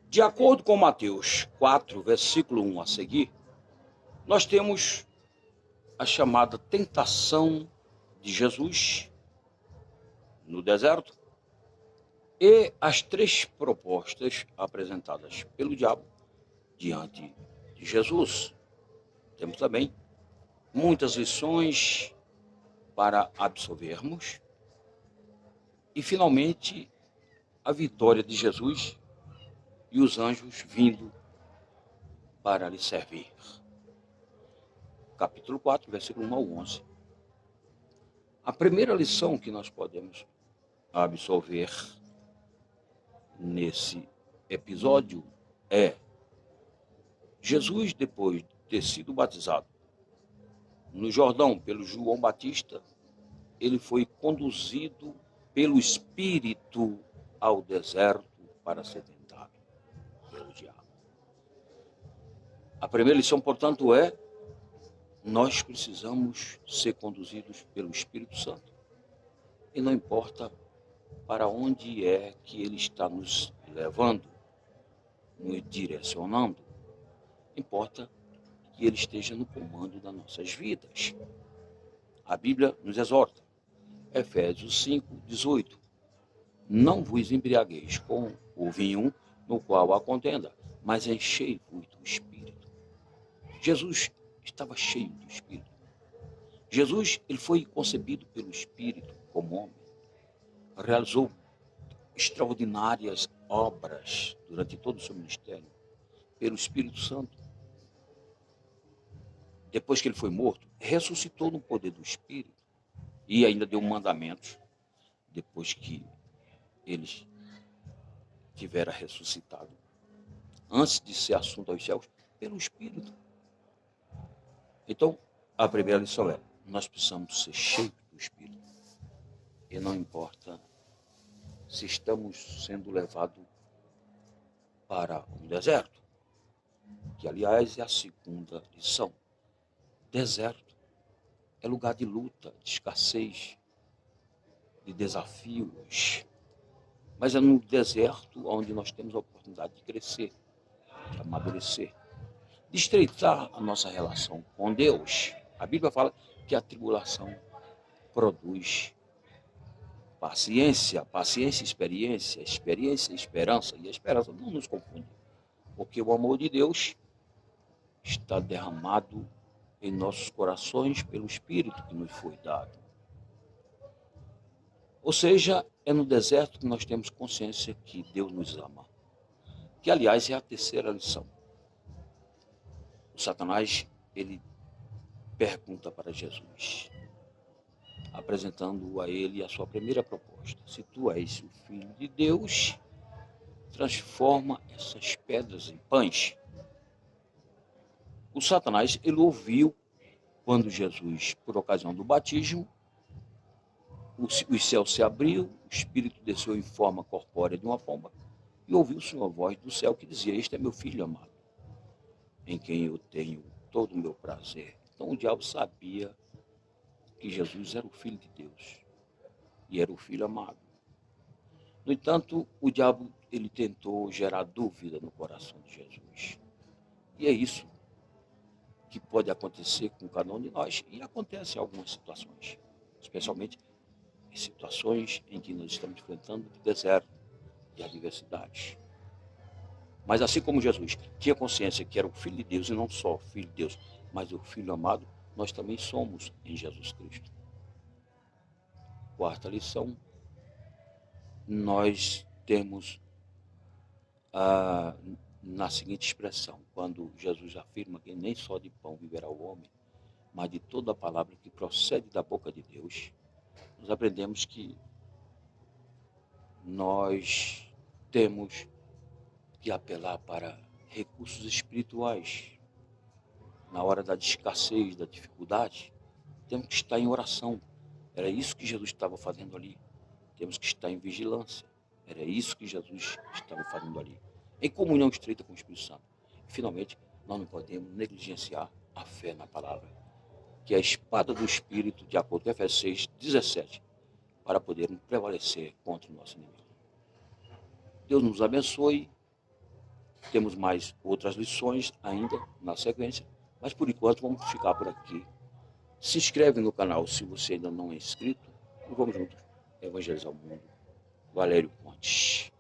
De acordo com Mateus 4, versículo 1 a seguir, nós temos a chamada tentação de Jesus no deserto e as três propostas apresentadas pelo diabo diante de Jesus. Temos também muitas lições para absorvermos e, finalmente, a vitória de Jesus e os anjos vindo para lhe servir. Capítulo 4, versículo 1 ao 11. A primeira lição que nós podemos absorver nesse episódio é: Jesus, depois de ter sido batizado no Jordão pelo João Batista, ele foi conduzido pelo Espírito ao deserto para ser tentado pelo diabo. A primeira lição, portanto, é: nós precisamos ser conduzidos pelo Espírito Santo. E não importa para onde é que ele está nos levando, nos direcionando, importa que ele esteja no comando das nossas vidas. A Bíblia nos exorta, Efésios 5, 18. Não vos embriagueis com o vinho no qual há contenda, mas enchei-vos do Espírito. Jesus estava cheio do Espírito. Jesus, ele foi concebido pelo Espírito como homem. Realizou extraordinárias obras durante todo o seu ministério pelo Espírito Santo. Depois que ele foi morto, ressuscitou no poder do Espírito e ainda deu mandamentos depois que eles tivera ressuscitado, antes de ser assunto aos céus, pelo Espírito. Então, a primeira lição é: nós precisamos ser cheios do Espírito. E não importa se estamos sendo levados para um deserto, que, aliás, é a segunda lição. Deserto é lugar de luta, de escassez, de desafios. Mas é no deserto onde nós temos a oportunidade de crescer, de amadurecer, de estreitar a nossa relação com Deus. A Bíblia fala que a tribulação produz paciência, paciência, experiência, experiência, esperança. E a esperança não nos confunde, porque o amor de Deus está derramado em nossos corações pelo Espírito que nos foi dado. Ou seja, é no deserto que nós temos consciência que Deus nos ama. Que, aliás, é a terceira lição. O Satanás, ele pergunta para Jesus, apresentando a ele a sua primeira proposta: se tu és o Filho de Deus, transforma essas pedras em pães. O Satanás, ele ouviu quando Jesus, por ocasião do batismo, o céu se abriu, o Espírito desceu em forma corpórea de uma pomba e ouviu-se uma voz do céu que dizia: este é meu Filho amado, em quem eu tenho todo o meu prazer. Então o diabo sabia que Jesus era o Filho de Deus e era o Filho amado. No entanto, o diabo, ele tentou gerar dúvida no coração de Jesus. E é isso que pode acontecer com cada um de nós, e acontece em algumas situações, especialmente em situações em que nós estamos enfrentando o deserto e adversidades. Mas assim como Jesus tinha consciência que era o Filho de Deus, e não só o Filho de Deus, mas o Filho amado, nós também somos em Jesus Cristo. Quarta lição, nós temos na seguinte expressão, quando Jesus afirma que nem só de pão viverá o homem, mas de toda a palavra que procede da boca de Deus, nós aprendemos que nós temos que apelar para recursos espirituais. Na hora da escassez, da dificuldade, temos que estar em oração. Era isso que Jesus estava fazendo ali. Temos que estar em vigilância. Era isso que Jesus estava fazendo ali. Em comunhão estreita com o Espírito Santo. E, finalmente, nós não podemos negligenciar a fé na palavra, que é a espada do Espírito, de acordo com Efésios 6, 17, para podermos prevalecer contra o nosso inimigo. Deus nos abençoe Temos mais outras lições ainda na sequência, mas por enquanto vamos ficar por aqui. Se inscreve no canal se você ainda não é inscrito e vamos juntos evangelizar o mundo. Valério Pontes.